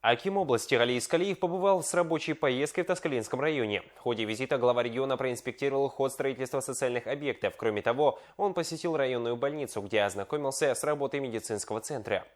Аким области Галий Искалиев побывал с рабочей поездкой в Таскалинском районе. В ходе визита глава региона проинспектировал ход строительства социальных объектов. Кроме того, он посетил районную больницу, где ознакомился с работой медицинского центра.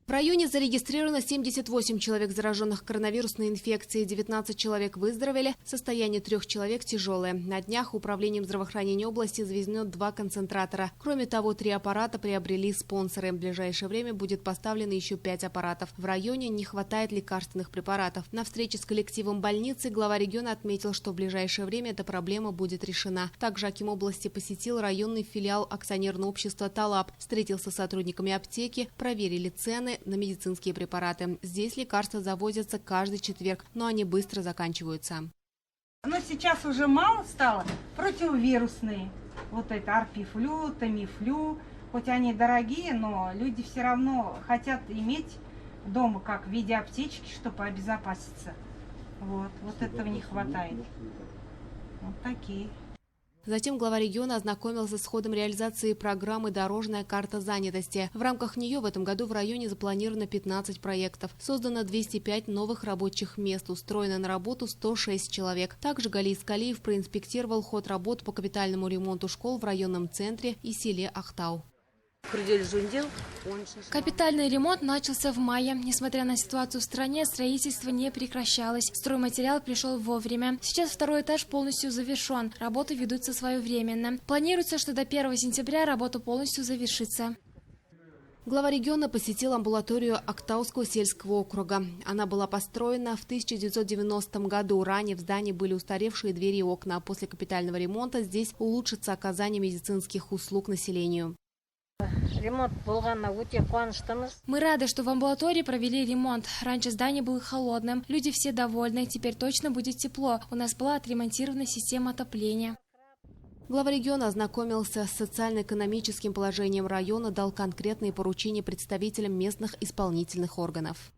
В районе зарегистрировано 78 человек, зараженных коронавирусной инфекцией, 19 человек выздоровели, состояние 3 человек тяжелое. На днях Управлением здравоохранения области завезено 2 концентратора. Кроме того, 3 аппарата приобрели спонсоры. В ближайшее время будет поставлено еще 5 аппаратов. В районе не хватает лекарственных препаратов. На встрече с коллективом больницы глава региона отметил, что в ближайшее время эта проблема будет решена. Также аким области посетил районный филиал акционерного общества «Талап», встретился с сотрудниками аптеки, проверили цены на медицинские препараты. Здесь лекарства завозятся каждый четверг, но они быстро заканчиваются. Но сейчас уже мало стало. Противовирусные. Вот это арпифлю, тамифлю. Хоть они дорогие, но люди все равно хотят иметь дома как в виде аптечки, чтобы обезопаситься. Вот этого не хватает. Вот такие. Затем глава региона ознакомился с ходом реализации программы «Дорожная карта занятости». В рамках нее в этом году в районе запланировано 15 проектов. Создано 205 новых рабочих мест, устроено на работу 106 человек. Также Галий Искалиев проинспектировал ход работ по капитальному ремонту школ в районном центре и селе Ахтау. Капитальный ремонт начался в мае. Несмотря на ситуацию в стране, строительство не прекращалось. Стройматериал пришел вовремя. Сейчас второй этаж полностью завершен. Работы ведутся своевременно. Планируется, что до 1 сентября работа полностью завершится. Глава региона посетил амбулаторию Актауского сельского округа. Она была построена в 1990 году. Ранее в здании были устаревшие двери и окна. После капитального ремонта здесь улучшится оказание медицинских услуг населению. Мы рады, что в амбулатории провели ремонт. Раньше здание было холодным, люди все довольны, теперь точно будет тепло. У нас была отремонтирована система отопления. Глава региона ознакомился с социально-экономическим положением района, дал конкретные поручения представителям местных исполнительных органов.